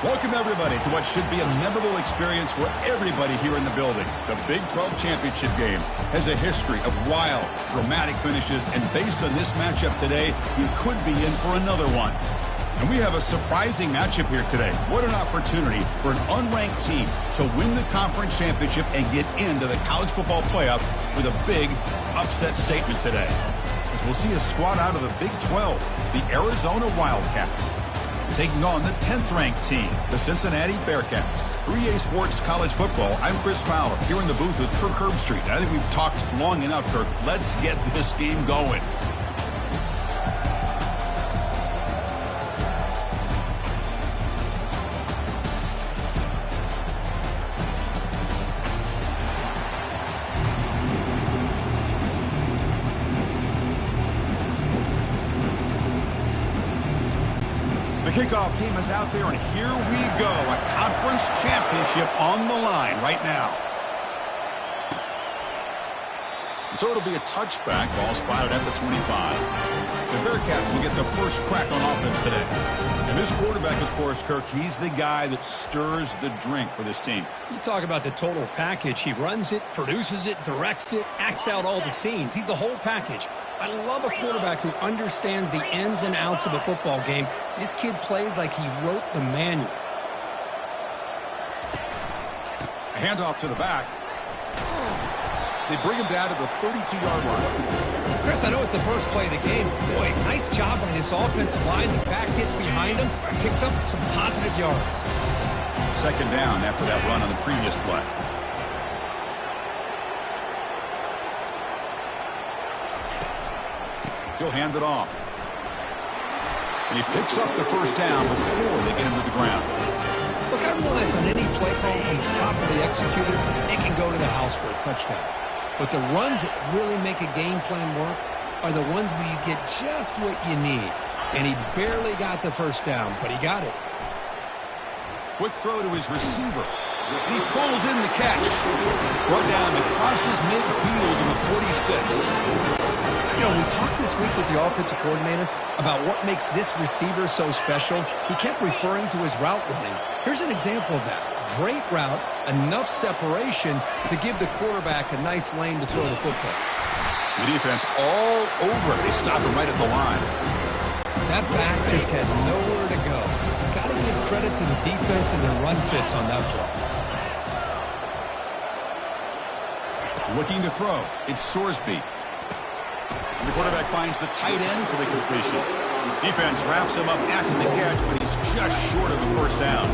Welcome, everybody, to what should be a memorable experience for everybody here in the building. The Big 12 Championship game has a history of wild, dramatic finishes, and based on this matchup today, you could be in for another one. And we have a surprising matchup here today. What an opportunity for an unranked team to win the conference championship and get into the college football playoff with a big upset statement today. As we'll see a squad out of the Big 12, the Arizona Wildcats, taking on the 10th-ranked team, the Cincinnati Bearcats. For EA Sports College Football, I'm Chris Fowler, here in the booth with Kirk Herbstreit. I think we've talked long enough, Kirk. Let's get this game going. Kickoff team is out there, and here we go. A conference championship on the line right now. So it'll be a touchback. Ball spotted at the 25. The Bearcats will get the first crack on offense today. And this quarterback, of course, Kirk, he's the guy that stirs the drink for this team. You talk about the total package. He runs it, produces it, directs it, acts out all the scenes. He's the whole package. I love a quarterback who understands the ins and outs of a football game. This kid plays like he wrote the manual. A handoff to the back. They bring him down to the 32-yard line. Chris, I know it's the first play of the game. Boy, nice job by this offensive line. The back gets behind him, picks up some positive yards. Second down after that run on the previous play. He'll hand it off. And he picks up the first down before they get him to the ground. Look, I realize on any play call, when it's properly executed, they can go to the house for a touchdown. But the runs that really make a game plan work are the ones where you get just what you need. And he barely got the first down, but he got it. Quick throw to his receiver. And he pulls in the catch. Brought down to crosses midfield in the 46. You know, we talked this week with the offensive coordinator about what makes this receiver so special. He kept referring to his route running. Here's an example of that. Great route, enough separation to give the quarterback a nice lane to throw the football. The defense all over. They stop him right at the line. That back just had nowhere to go. Got to give credit to the defense and their run fits on that play. Looking to throw. It's Sorsby. And the quarterback finds the tight end for the completion. Defense wraps him up after the catch, but he's just short of the first down.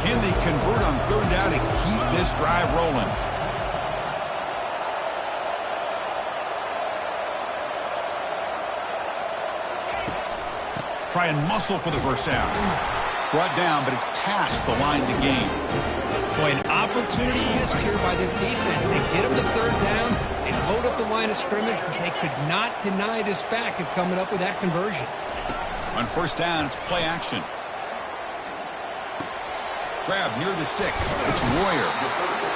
Can they convert on third down and keep this drive rolling? Try and muscle for the first down. Brought down, but it's past the line to gain. Boy, an opportunity missed here by this defense. They get him to third down. They load up the line of scrimmage, but they could not deny this back of coming up with that conversion. On first down, it's play action. Grab near the sticks. It's Royer.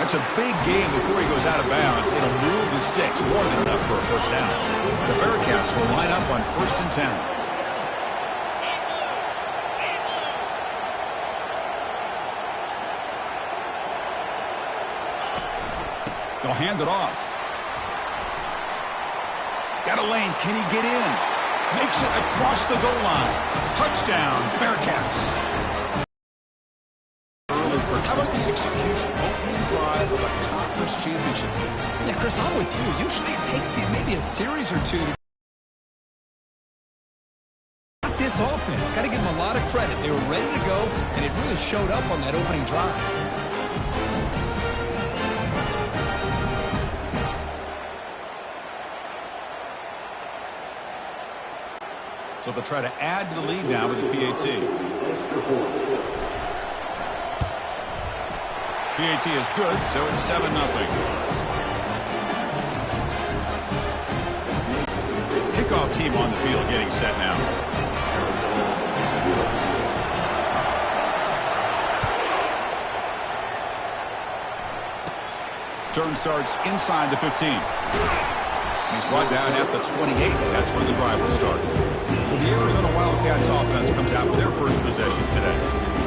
That's a big gain before he goes out of bounds. It'll move the sticks more than enough for a first down. The Bearcats will line up on 1st and 10. They'll hand it off. Got a lane. Can he get in? Makes it across the goal line. Touchdown, Bearcats. How about the execution? Opening drive of a conference championship. Yeah, Chris, I'm with you. Usually it takes you maybe a series or two to get this offense. Got to give them a lot of credit. They were ready to go, and it really showed up on that opening drive. So they'll try to add to the lead now with the PAT. PAT is good, so it's 7-0. Kickoff team on the field getting set now. Turn starts inside the 15. He's brought down at the 28. That's where the drive will start. So the Arizona Wildcats offense comes out for their first possession today.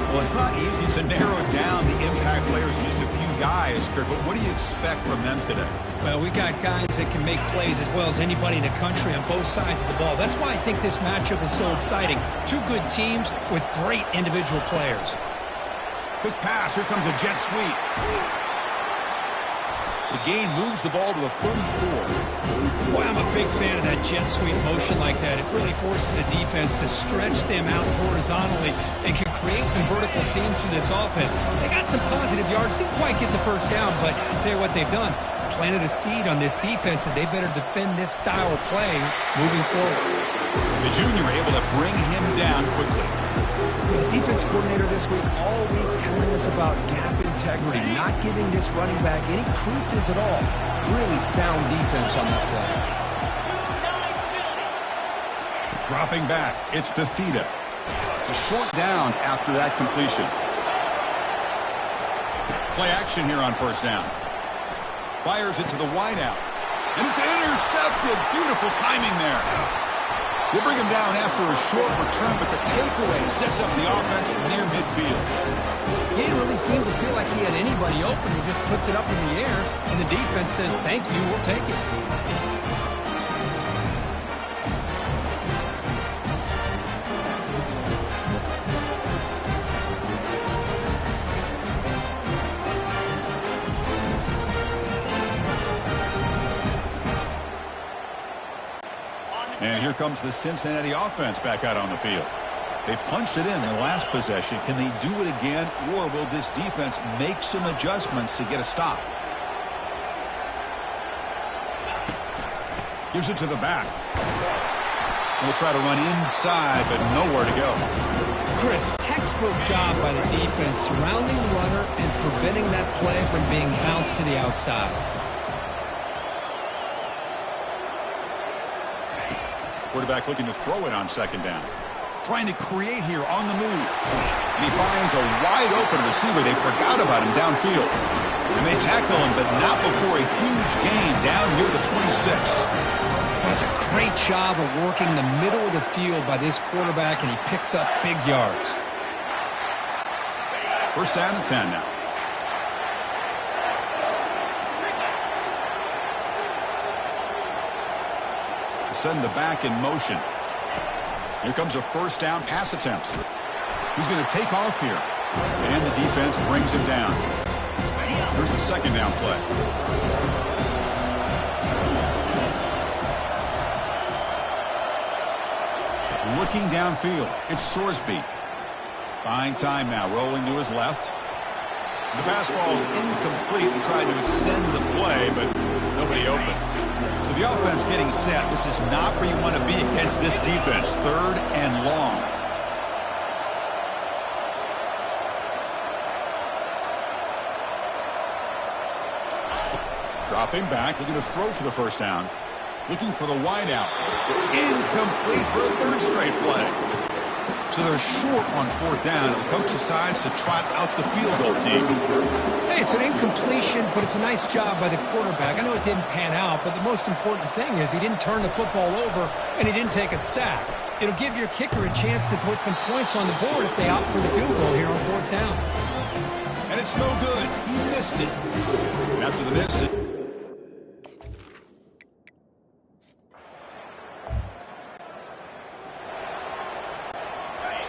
Well, it's not easy to narrow down the impact players to just a few guys, Kurt, but what do you expect from them today? Well, we got guys that can make plays as well as anybody in the country on both sides of the ball. That's why I think this matchup is so exciting. Two good teams with great individual players. Quick pass. Here comes a jet sweep. The gain moves the ball to the 34. Boy, I'm a big fan of that jet sweep motion like that. It really forces the defense to stretch them out horizontally and can create some vertical seams through this offense. They got some positive yards. Didn't quite get the first down, but I'll tell you what they've done. Planted a seed on this defense, and they better defend this style of play moving forward. The junior able to bring him down quickly. The defense coordinator this week all week telling us about gap integrity, not giving this running back any creases at all. Really sound defense on that play. Dropping back, it's Fafita. The short downs after that completion. Play action here on first down. Fires it to the wideout. And it's intercepted. Beautiful timing there. They bring him down after a short return, but the takeaway sets up the offense near midfield. He didn't really seem to feel like he had anybody open. He just puts it up in the air, and the defense says, thank you, we'll take it. And here comes the Cincinnati offense back out on the field. They punched it in the last possession. Can they do it again, or will this defense make some adjustments to get a stop? Gives it to the back. We'll try to run inside, but nowhere to go. Chris, textbook job by the defense surrounding the runner and preventing that play from being bounced to the outside. Quarterback looking to throw it on second down. Trying to create here on the move. And he finds a wide open receiver. They forgot about him downfield. And they tackle him, but not before a huge gain down near the 26. That's a great job of working the middle of the field by this quarterback, and he picks up big yards. First down and 10 now. Send the back in motion. Here comes a first down pass attempt. He's going to take off here. And the defense brings him down. Here's the second down play. Looking downfield. It's Sorsby. Buying time now. Rolling to his left. The pass ball is incomplete. He tried to extend the play, but nobody open. So the offense getting set. This is not where you want to be against this defense. Third and long. Dropping back, looking to throw for the first down. Looking for the wideout. Incomplete for a third straight play. So they're short on fourth down, and the coach decides to trot out the field goal team. Hey, it's an incompletion, but it's a nice job by the quarterback. I know it didn't pan out, but the most important thing is he didn't turn the football over, and he didn't take a sack. It'll give your kicker a chance to put some points on the board if they opt for the field goal here on fourth down. And it's no good. He missed it. And after the miss,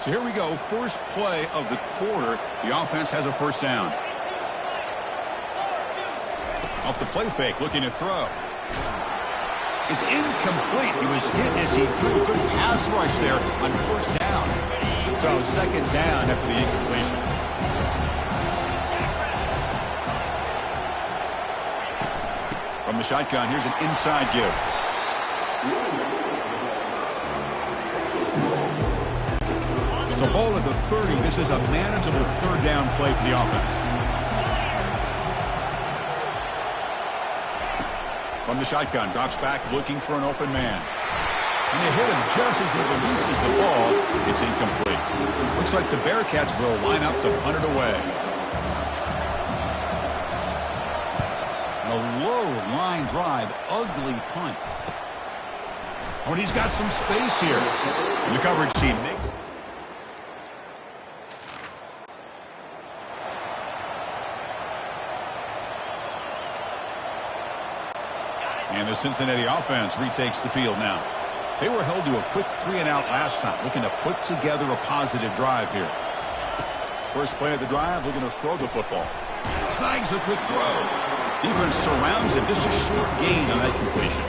so here we go, first play of the quarter. The offense has a first down. Off the play fake, looking to throw. It's incomplete. He was hit as he threw. Good pass rush there on first down. So second down after the incompletion. From the shotgun, here's an inside give. It's a ball at the 30. This is a manageable third down play for the offense. From the shotgun, drops back looking for an open man. And they hit him just as he releases the ball. It's incomplete. Looks like the Bearcats will line up to punt it away. And a low line drive, ugly punt. Oh, and he's got some space here. And the coverage team makes. And the Cincinnati offense retakes the field now. They were held to a quick 3-and-out last time, looking to put together a positive drive here. First play of the drive, looking to throw the football. Snags a quick throw. Defense surrounds him. Just a short gain on that completion.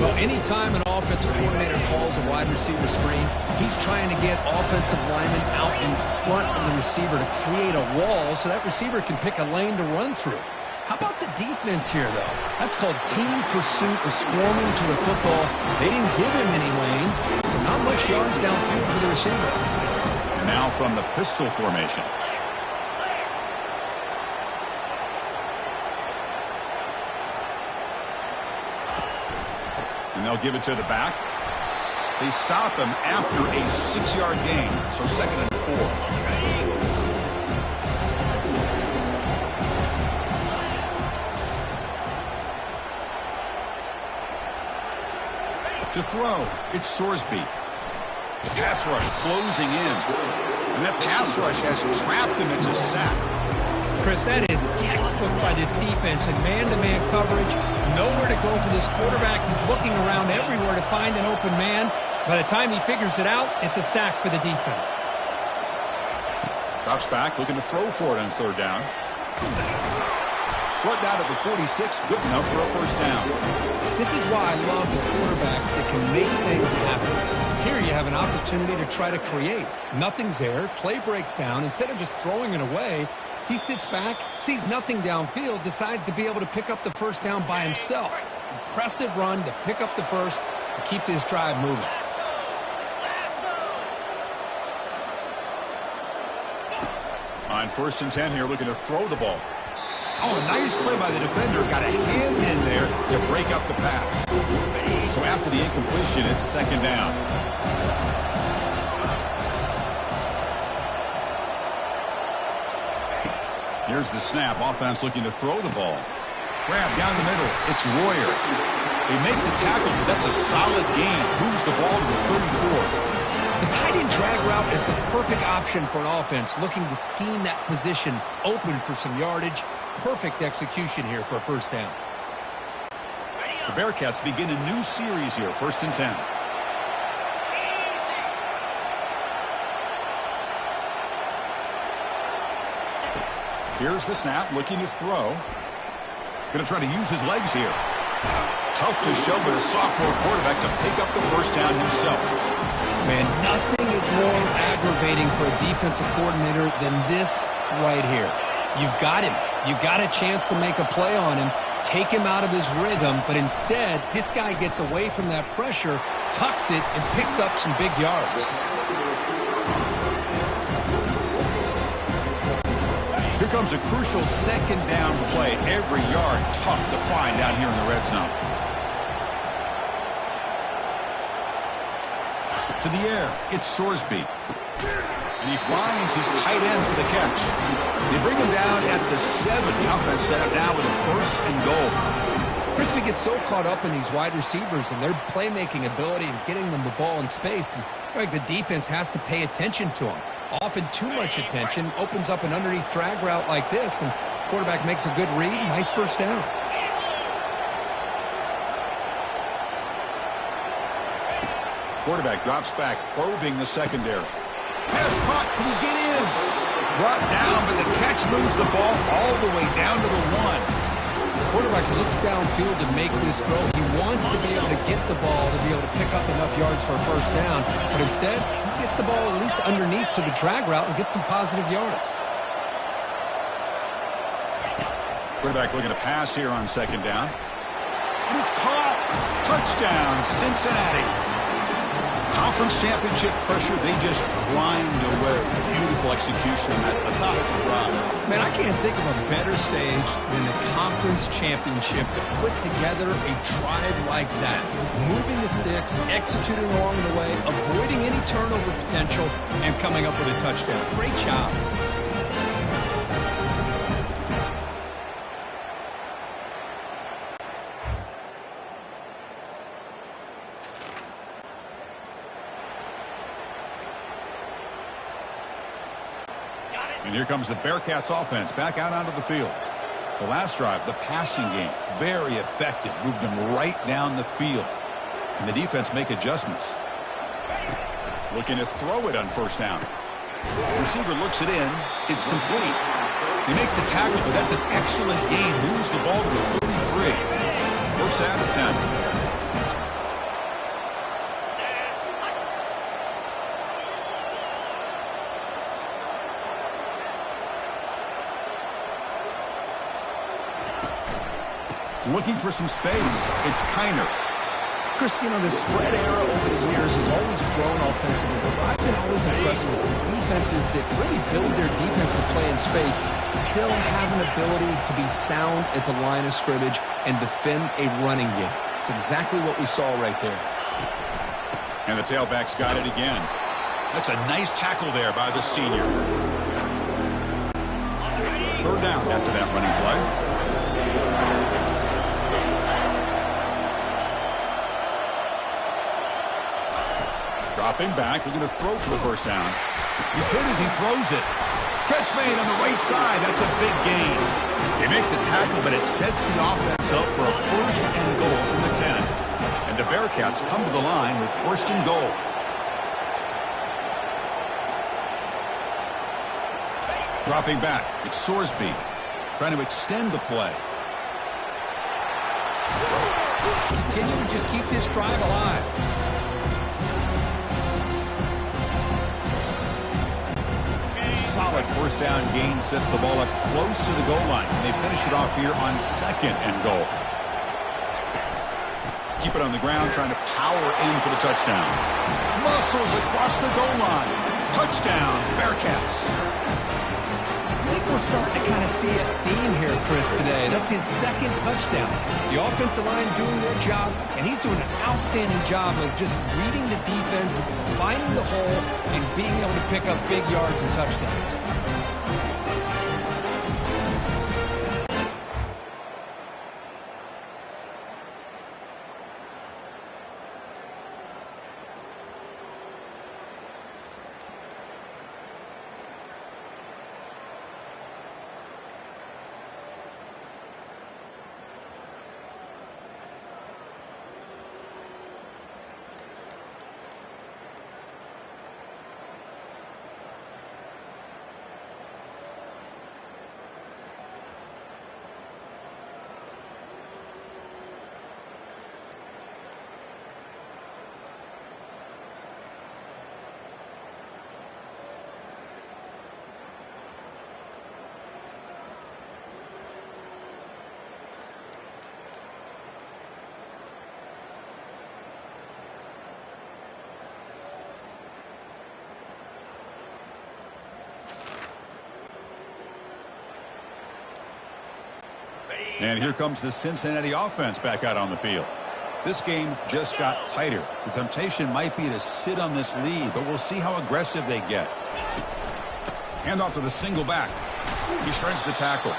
Well, anytime an offensive coordinator calls a wide receiver screen, he's trying to get offensive linemen out in front of the receiver to create a wall so that receiver can pick a lane to run through. How about the defense here, though? That's called team pursuit of swarming to the football. They didn't give him any lanes, so not much yards downfield for the receiver. And now from the pistol formation. And they'll give it to the back. They stop him after a 6-yard gain, so 2nd and 4. To throw, it's Sorsby. The pass rush closing in. And that pass rush has trapped him. It's a sack. Chris, that is textbook by this defense in man-to-man coverage. Nowhere to go for this quarterback. He's looking around everywhere to find an open man. By the time he figures it out, it's a sack for the defense. Drops back, looking to throw for it on 3rd down. Brought down at the 46, good enough for a 1st down. This is why I love the quarterbacks that can make things happen. Here you have an opportunity to try to create. Nothing's there, play breaks down. Instead of just throwing it away, he sits back, sees nothing downfield, decides to be able to pick up the 1st down by himself. Impressive run to pick up the 1st and keep this drive moving. On 1st and 10 here, looking to throw the ball. Oh, nice play by the defender. Got a hand in there to break up the pass. So after the incompletion, it's 2nd down. Here's the snap. Offense looking to throw the ball. Grab down the middle. It's Royer. They make the tackle, but that's a solid gain. Moves the ball to the 34. The tight end drag route is the perfect option for an offense looking to scheme that position open for some yardage. Perfect execution here for a 1st down. The Bearcats begin a new series here, 1st and 10. Here's the snap, looking to throw. Going to try to use his legs here. Tough to show with a sophomore quarterback to pick up the 1st down himself. Man, nothing is more aggravating for a defensive coordinator than this right here. You've got him. You've got a chance to make a play on him, take him out of his rhythm, but instead, this guy gets away from that pressure, tucks it, and picks up some big yards. Here comes a crucial 2nd down play. Every yard tough to find down here in the red zone. To the air, it's Sorsby. And he finds his tight end for the catch. They bring him down at the 7. The offense set up now with a 1st and goal. Chris, we get so caught up in these wide receivers and their playmaking ability and getting them the ball in space. And like the defense has to pay attention to them. Often too much attention opens up an underneath drag route like this, and quarterback makes a good read. Nice 1st down. Quarterback drops back, probing the secondary. Pass caught. Can he get in? Brought down, but the catch moves the ball all the way down to the 1. The quarterback looks downfield to make this throw. He wants to be able to get the ball to be able to pick up enough yards for a 1st down, but instead, he gets the ball at least underneath to the drag route and gets some positive yards. Quarterback looking to pass here on 2nd down. And it's caught. Touchdown, Cincinnati. Conference championship pressure, they just grind away. Beautiful execution on that methodical drive. Man, I can't think of a better stage than the conference championship to put together a drive like that. Moving the sticks, executing along the way, avoiding any turnover potential, and coming up with a touchdown. Great job. And here comes the Bearcats offense back out onto the field. The last drive, the passing game, very effective. Moved them right down the field. Can the defense make adjustments? Looking to throw it on first down. Receiver looks it in. It's complete. They make the tackle, but that's an excellent gain. Moves the ball to the 33. First down and 10. Looking for some space. It's Kiner. Chris, you know, the spread era over the years has always grown offensively, but I've been always impressed with defenses that really build their defense to play in space, still have an ability to be sound at the line of scrimmage and defend a running game. It's exactly what we saw right there. And the tailback's got it again. That's a nice tackle there by the senior. Third down after that running play. Dropping back, looking to throw for the first down. He's hit as he throws it. Catch made on the right side. That's a big gain. They make the tackle, but it sets the offense up for a first and goal from the 10. And the Bearcats come to the line with first and goal. Dropping back, it's Sorsby trying to extend the play. Continue to just keep this drive alive. Solid first down gain sets the ball up close to the goal line. They finish it off here on second and goal. Keep it on the ground, trying to power in for the touchdown. Muscles across the goal line. Touchdown, Bearcats. I think we're starting to kind of see a theme here, Chris, today. That's his second touchdown. The offensive line doing their job, and he's doing an outstanding job of just reading the defense, finding the hole, and being able to pick up big yards and touchdowns. And here comes the Cincinnati offense back out on the field. This game just got tighter. The temptation might be to sit on this lead, but we'll see how aggressive they get. Handoff to the single back. He shreds the tackle.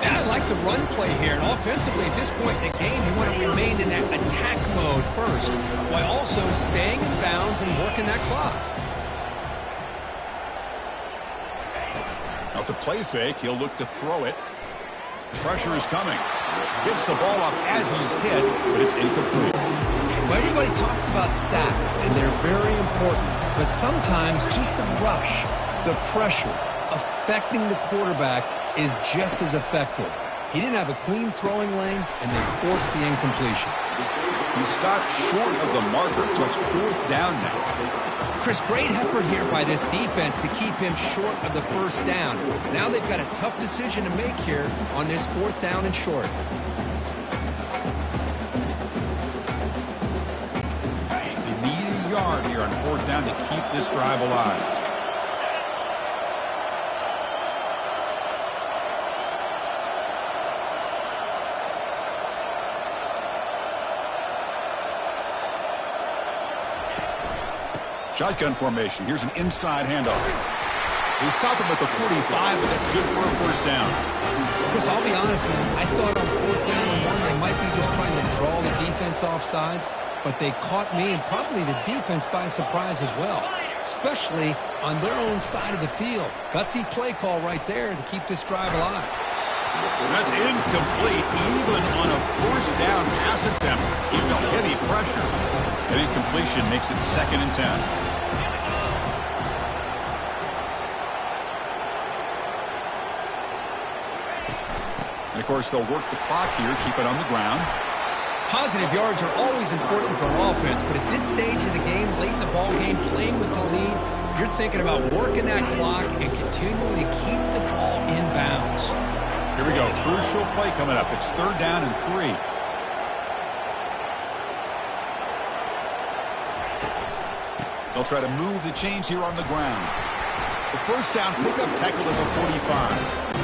And I like the run play here. And offensively, at this point in the game, you want to remain in that attack mode first, while also staying in bounds and working that clock. Off the play fake, he'll look to throw it. Pressure is coming. Gets the ball off as he's hit, but it's incomplete. Well, everybody talks about sacks, and they're very important. But sometimes just the rush, the pressure, affecting the quarterback is just as effective. He didn't have a clean throwing lane, and they forced the incompletion. He stopped short of the marker, so it's fourth down now. Chris, great effort here by this defense to keep him short of the first down. Now they've got a tough decision to make here on this fourth down and short. They need a yard here on fourth down to keep this drive alive. Shotgun formation. Here's an inside handoff. They stop him at the 45, but that's good for a first down. Chris, I'll be honest, man. I thought on fourth down and one, they might be just trying to draw the defense off sides, but they caught me and probably the defense by surprise as well, especially on their own side of the field. Gutsy play call right there to keep this drive alive. That's incomplete. Even on a first down pass attempt, he felt heavy pressure. An incompletion makes it 2nd and 10. And, of course, they'll work the clock here, keep it on the ground. Positive yards are always important for an offense, but at this stage of the game, late in the ball game, playing with the lead, you're thinking about working that clock and continuing to keep the ball in bounds. Here we go. Crucial play coming up. It's 3rd down and 3. They'll try to move the chains here on the ground. The first down pickup tackled at the 45.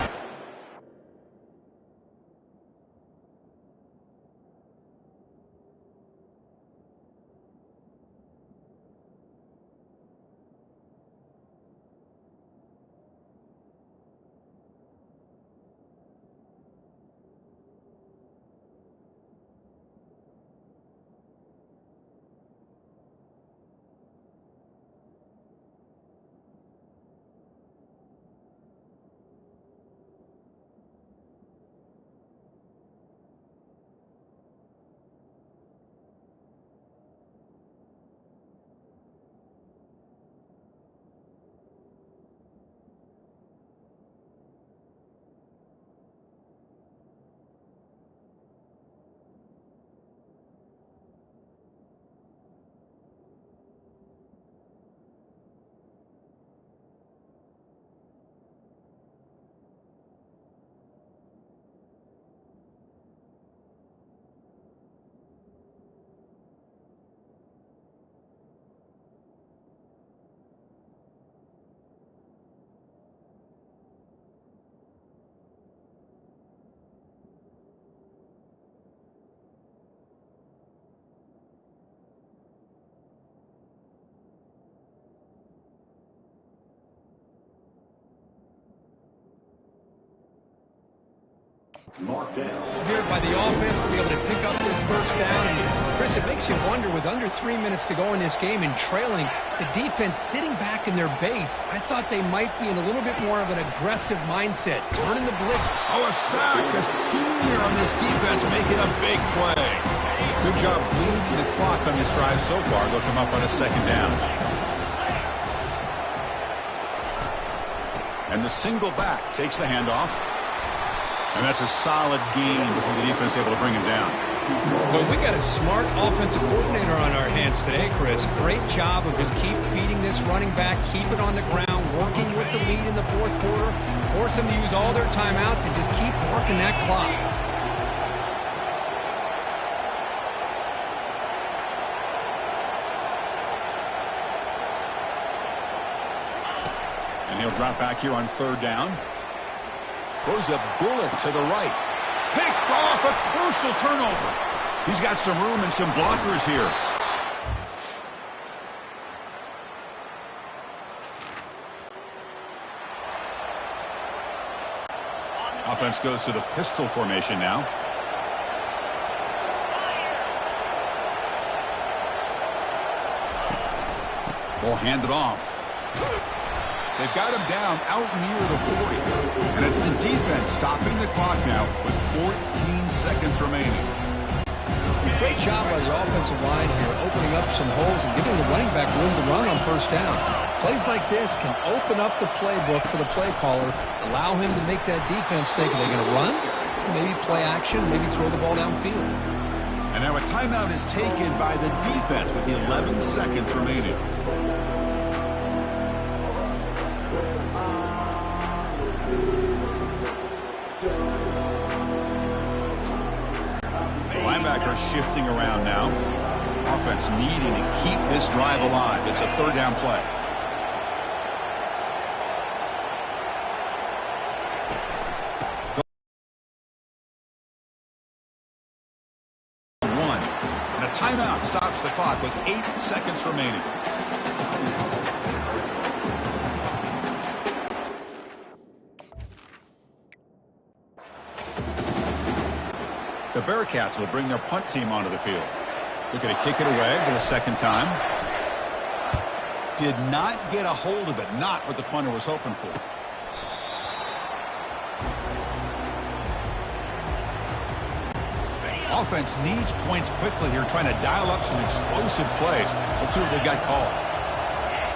Here by the offense to be able to pick up this first down. And Chris, it makes you wonder, with under 3 minutes to go in this game and trailing, the defense sitting back in their base, I thought they might be in a little bit more of an aggressive mindset, turning the blitz. Oh, a sack. The senior on this defense making a big play. Good job bleeding the clock on this drive so far. They'll come up on a 2nd down. And the single back takes the handoff. And that's a solid gain before the defense able to bring him down. Well, we got a smart offensive coordinator on our hands today, Chris. Great job of just keep feeding this running back, keep it on the ground, working with the lead in the 4th quarter, force them to use all their timeouts, and just keep working that clock. And he'll drop back here on 3rd down. Throws a bullet to the right. Picked off, a crucial turnover. He's got some room and some blockers here. Offense goes to the pistol formation now. Ball handed off. They've got him down out near the 40. And it's the defense stopping the clock now with 14 seconds remaining. Great job by the offensive line here, opening up some holes and giving the running back room to run on first down. Plays like this can open up the playbook for the play caller, allow him to make that defense think, are they going to run? Maybe play action, maybe throw the ball downfield. And now a timeout is taken by the defense with 11 seconds remaining. Linebacker shifting around now. Offense needing to keep this drive alive. It's a 3rd down play. One. And a timeout stops the clock with 8 seconds remaining. The Bearcats will bring their punt team onto the field. Looking to kick it away for the 2nd time. Did not get a hold of it. Not what the punter was hoping for. Offense needs points quickly here, trying to dial up some explosive plays. Let's see what they've got called.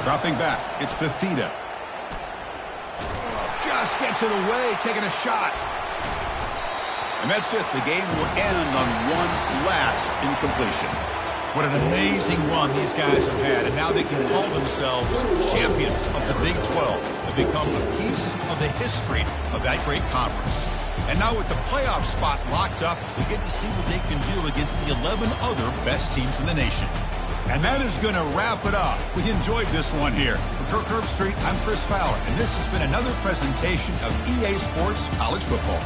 Dropping back, it's Fifita. Just gets it away, taking a shot. And that's it. The game will end on one last incompletion. What an amazing run these guys have had, and now they can call themselves champions of the Big 12 and become a piece of the history of that great conference. And now with the playoff spot locked up, we get to see what they can do against the 11 other best teams in the nation. And that is going to wrap it up. We enjoyed this one here. For Kirk Herbstreit, I'm Chris Fowler, and this has been another presentation of EA Sports College Football.